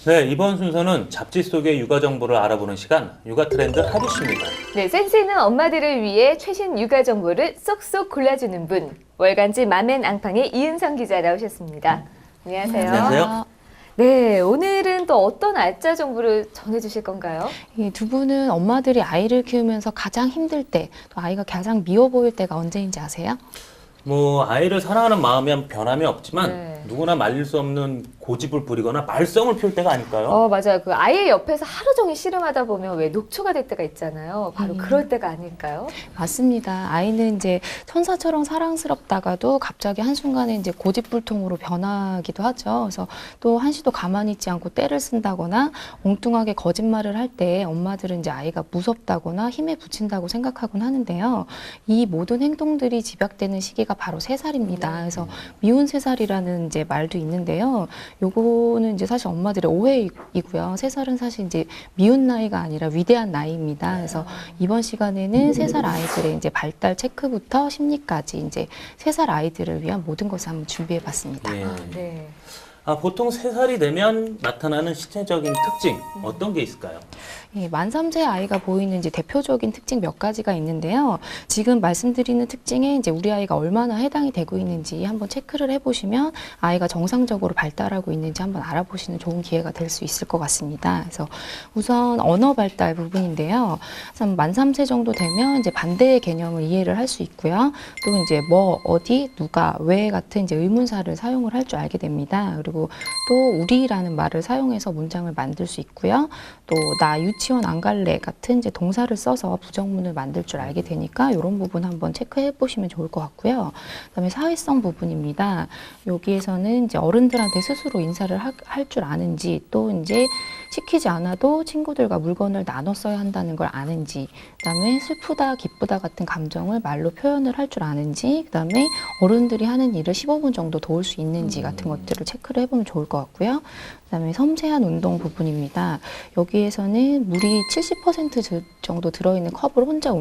네, 이번 순서는 잡지 속의 육아 정보를 알아보는 시간, 육아 트렌드 하루씨입니다. 네, 센스 있는 엄마들을 위해 최신 육아 정보를 쏙쏙 골라주는 분, 월간지 맘앤앙팡의 이은성 기자 나오셨습니다. 안녕하세요. 안녕하세요. 네, 오늘은 또 어떤 알짜 정보를 전해주실 건가요? 이 두 분은 엄마들이 아이를 키우면서 가장 힘들 때, 또 아이가 가장 미워 보일 때가 언제인지 아세요? 아이를 사랑하는 마음이 변함이 없지만 네. 누구나 말릴 수 없는 고집을 부리거나 말썽을 피울 때가 아닐까요? 맞아요. 그 아이 옆에서 하루 종일 씨름하다 보면 왜 녹초가 될 때가 있잖아요. 바로 그럴 때가 아닐까요? 맞습니다. 아이는 이제 천사처럼 사랑스럽다가도 갑자기 한순간에 이제 고집불통으로 변하기도 하죠. 그래서 또 한시도 가만히 있지 않고 떼를 쓴다거나 엉뚱하게 거짓말을 할 때 엄마들은 이제 아이가 무섭다거나 힘에 부친다고 생각하곤 하는데요. 이 모든 행동들이 집약되는 시기가 바로 3살입니다. 그래서 미운 3살이라는 이제 말도 있는데요. 요거는 이제 사실 엄마들의 오해이고요. 3살은 사실 이제 미운 나이가 아니라 위대한 나이입니다. 그래서 이번 시간에는 3살 아이들의 이제 발달 체크부터 심리까지 이제 3살 아이들을 위한 모든 것을 한번 준비해 봤습니다. 네. 네. 보통 3살이 되면 나타나는 신체적인 특징, 어떤 게 있을까요? 예, 만 3세 아이가 보이는 이제 대표적인 특징 몇 가지가 있는데요. 지금 말씀드리는 특징에 이제 우리 아이가 얼마나 해당이 되고 있는지 한번 체크를 해보시면 아이가 정상적으로 발달하고 있는지 한번 알아보시는 좋은 기회가 될 수 있을 것 같습니다. 그래서 우선 언어 발달 부분인데요. 만 3세 정도 되면 이제 반대의 개념을 이해를 할 수 있고요. 또 이제 뭐, 어디, 누가, 왜 같은 이제 의문사를 사용을 할 줄 알게 됩니다. 그리고 또 우리라는 말을 사용해서 문장을 만들 수 있고요. 또 나 유치원 안 갈래 같은 이제 동사를 써서 부정문을 만들 줄 알게 되니까 이런 부분 한번 체크해 보시면 좋을 것 같고요. 그다음에 사회성 부분입니다. 여기에서는 이제 어른들한테 스스로 인사를 할 줄 아는지, 또 이제 시키지 않아도 친구들과 물건을 나눠 써야 한다는 걸 아는지, 그다음에 슬프다, 기쁘다 같은 감정을 말로 표현을 할 줄 아는지, 그다음에 어른들이 하는 일을 15분 정도 도울 수 있는지 같은 것들을 체크를 해보면 좋을 것 같고요. 그다음에 섬세한 운동 부분입니다. 여기에서는 물이 70% 정도 들어있는 컵을 혼자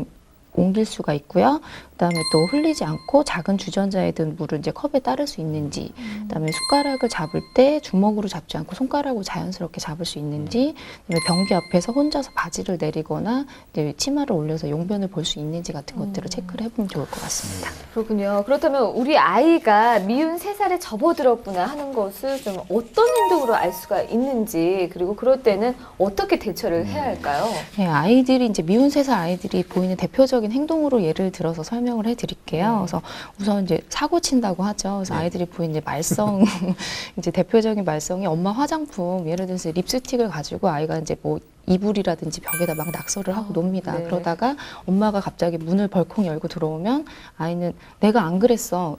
옮길 수가 있고요. 그다음에 또 흘리지 않고 작은 주전자에 든 물을 이제 컵에 따를 수 있는지, 그다음에 숟가락을 잡을 때 주먹으로 잡지 않고 손가락으로 자연스럽게 잡을 수 있는지, 그다음에 변기 앞에서 혼자서 바지를 내리거나 이제 치마를 올려서 용변을 볼 수 있는지 같은 것들을 체크를 해보면 좋을 것 같습니다. 그렇군요. 그렇다면 우리 아이가 미운 3살에 접어들었구나 하는 것을 좀 어떤 행동으로 알 수가 있는지, 그리고 그럴 때는 어떻게 대처를 해야 할까요? 네, 아이들이 이제 미운 3살 아이들이 보이는 대표적인 행동으로 예를 들어서 설명을 해드릴게요. 그래서 우선 이제 사고 친다고 하죠. 그래서 아이들이 보이는 이제 말썽, 이제 대표적인 말썽이 엄마 화장품, 예를 들어서 립스틱을 가지고 아이가 이제 뭐 이불이라든지 벽에다 막 낙서를 하고 놉니다. 네. 그러다가 엄마가 갑자기 문을 벌컥 열고 들어오면 아이는 내가 안 그랬어.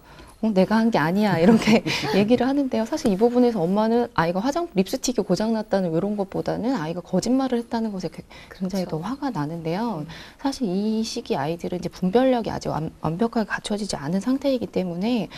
내가 한 게 아니야 이렇게 얘기를 하는데요. 사실 이 부분에서 엄마는 아이가 화장품 립스틱이 고장났다는 이런 것보다는 아이가 거짓말을 했다는 것에 굉장히 더 화가 나는데요. 사실 이 시기 아이들은 이제 분별력이 아직 완벽하게 갖춰지지 않은 상태이기 때문에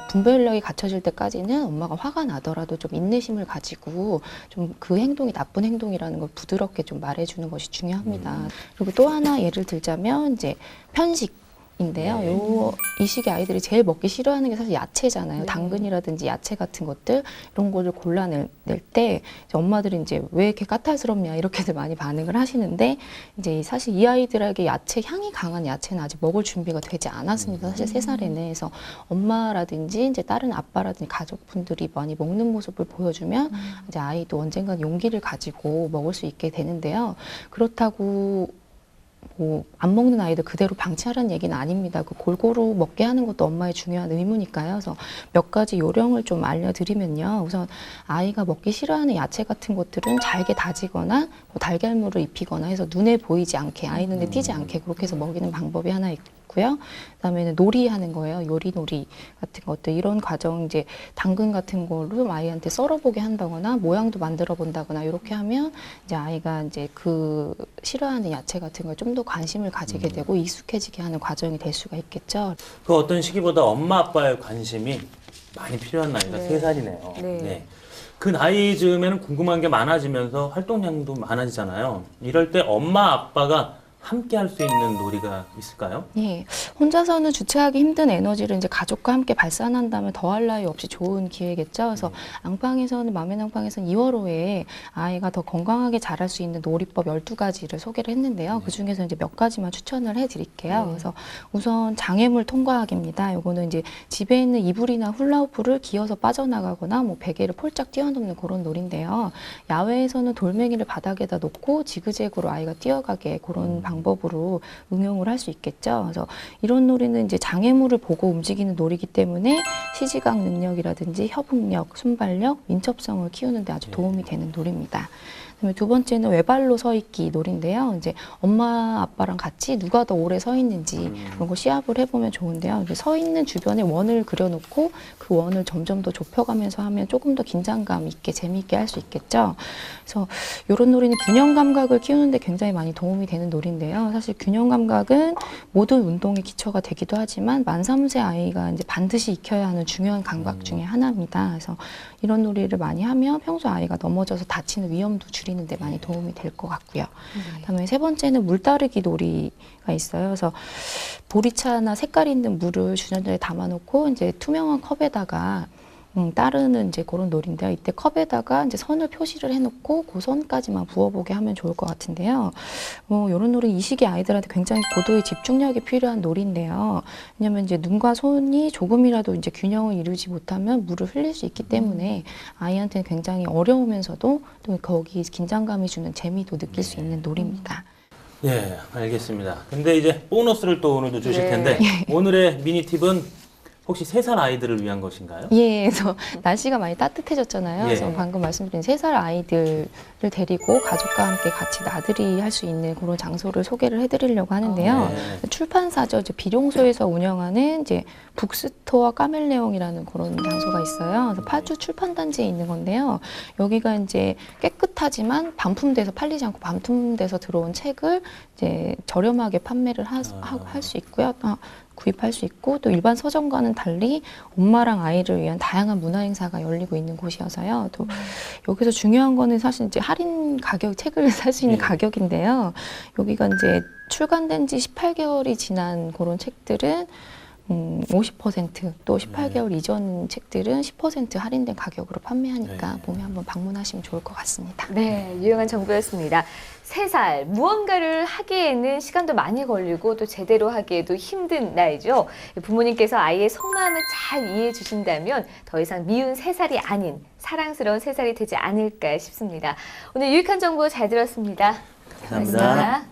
분별력이 갖춰질 때까지는 엄마가 화가 나더라도 좀 인내심을 가지고 좀 그 행동이 나쁜 행동이라는 걸 부드럽게 좀 말해주는 것이 중요합니다. 그리고 또 하나 예를 들자면 이제 편식 인데요. 이 시기 아이들이 제일 먹기 싫어하는 게 사실 야채잖아요. 네. 당근이라든지 야채 같은 것들 이런 거를 골라낼 때 엄마들이 이제 왜 이렇게 까탈스럽냐 이렇게들 많이 반응을 하시는데 이제 사실 이 아이들에게 야채 향이 강한 야채는 아직 먹을 준비가 되지 않았습니다. 사실 3살에는. 그래서 엄마라든지 이제 다른 아빠라든지 가족분들이 많이 먹는 모습을 보여주면 이제 아이도 언젠간 용기를 가지고 먹을 수 있게 되는데요. 그렇다고 안 먹는 아이들 그대로 방치하라는 얘기는 아닙니다. 그 골고루 먹게 하는 것도 엄마의 중요한 의무니까요. 그래서 몇 가지 요령을 좀 알려드리면요. 우선 아이가 먹기 싫어하는 야채 같은 것들은 잘게 다지거나 뭐 달걀물을 입히거나 해서 눈에 보이지 않게, 아이 눈에 띄지 않게 그렇게 해서 먹이는 방법이 하나 있고요. 그다음에는 놀이하는 거예요. 요리놀이 같은 것들. 이런 과정 이제 당근 같은 걸로 아이한테 썰어보게 한다거나 모양도 만들어 본다거나 이렇게 하면 이제 아이가 이제 그 싫어하는 야채 같은 걸 좀 더 관심을 가지게 되고 익숙해지게 하는 과정이 될 수가 있겠죠. 그 어떤 시기보다 엄마 아빠의 관심이 많이 필요한 나이가 네. 3살이네요. 네. 그 나이쯤에는 궁금한 게 많아지면서 활동량도 많아지잖아요. 이럴 때 엄마 아빠가 함께 할 수 있는 놀이가 있을까요? 예, 혼자서는 주체하기 힘든 에너지를 이제 가족과 함께 발산한다면 더할 나위 없이 좋은 기회겠죠. 그래서 앙팡에서는 맘앤앙팡에서는 2월호에 아이가 더 건강하게 자랄 수 있는 놀이법 12가지를 소개를 했는데요. 그 중에서 이제 몇 가지만 추천을 해드릴게요. 그래서 우선 장애물 통과하기입니다. 요거는 이제 집에 있는 이불이나 훌라후프를 기어서 빠져나가거나 뭐 베개를 폴짝 뛰어넘는 그런 놀인데요. 야외에서는 돌멩이를 바닥에다 놓고 지그재그로 아이가 뛰어가게 그런 방법으로 응용을 할 수 있겠죠. 그래서 이런 놀이는 이제 장애물을 보고 움직이는 놀이기 때문에 시지각 능력이라든지 협응력, 순발력, 민첩성을 키우는 데 아주 도움이 되는 놀이입니다. 그다음에 두 번째는 외발로 서 있기 놀인데요. 이제 엄마 아빠랑 같이 누가 더 오래 서 있는지 그런 거 시합을 해보면 좋은데요. 이제 서 있는 주변에 원을 그려놓고 그 원을 점점 더 좁혀가면서 하면 조금 더 긴장감 있게 재미있게 할 수 있겠죠. 그래서 이런 놀이는 균형 감각을 키우는데 굉장히 많이 도움이 되는 놀인데요. 사실 균형 감각은 모든 운동의 기초가 되기도 하지만 만 3세 아이가 이제 반드시 익혀야 하는 중요한 감각 중에 하나입니다. 그래서 이런 놀이를 많이 하면 평소 아이가 넘어져서 다치는 위험도 줄이는 데 많이 도움이 될 것 같고요. 그다음에 세 번째는 물 따르기 놀이가 있어요. 그래서 보리차나 색깔 있는 물을 주전자에 담아놓고 이제 투명한 컵에다가 따르는 이제 그런 놀인데요. 이때 컵에다가 이제 선을 표시를 해놓고 그 선까지만 부어보게 하면 좋을 것 같은데요. 이런 놀이 이 시기 아이들한테 굉장히 고도의 집중력이 필요한 놀인데요. 왜냐하면 이제 눈과 손이 조금이라도 이제 균형을 이루지 못하면 물을 흘릴 수 있기 때문에 아이한테는 굉장히 어려우면서도 또 거기 긴장감이 주는 재미도 느낄 수 있는 놀이입니다. 예, 알겠습니다. 근데 이제 보너스를 또 오늘도 주실 네. 텐데 오늘의 미니 팁은 혹시 3살 아이들을 위한 것인가요? 예, 그래서 날씨가 많이 따뜻해졌잖아요. 예. 그래서 방금 말씀드린 3살 아이들을 데리고 가족과 함께 같이 나들이 할 수 있는 그런 장소를 소개를 해드리려고 하는데요. 네. 출판사죠. 이제 비룡소에서 운영하는 이제 북스토어 카멜레옹이라는 그런 장소가 있어요. 그래서 파주 출판단지에 있는 건데요. 여기가 이제 깨끗하지만 반품돼서 팔리지 않고 반품돼서 들어온 책을 이제 저렴하게 판매를 할 수 있고요. 구입할 수 있고 또 일반 서점과는 달리 엄마랑 아이를 위한 다양한 문화 행사가 열리고 있는 곳이어서요. 또 여기서 중요한 거는 사실 이제 할인 가격, 책을 살 수 있는 네. 가격인데요. 여기가 이제 출간된 지 18개월이 지난 그런 책들은 50%또 18개월 이전 책들은 10% 할인된 가격으로 판매하니까 네. 봄에 한번 방문하시면 좋을 것 같습니다. 네, 유용한 정보였습니다. 3살, 무언가를 하기에는 시간도 많이 걸리고 또 제대로 하기에도 힘든 나이죠. 부모님께서 아이의 속마음을 잘 이해해 주신다면 더 이상 미운 3살이 아닌 사랑스러운 3살이 되지 않을까 싶습니다. 오늘 유익한 정보 잘 들었습니다. 감사합니다.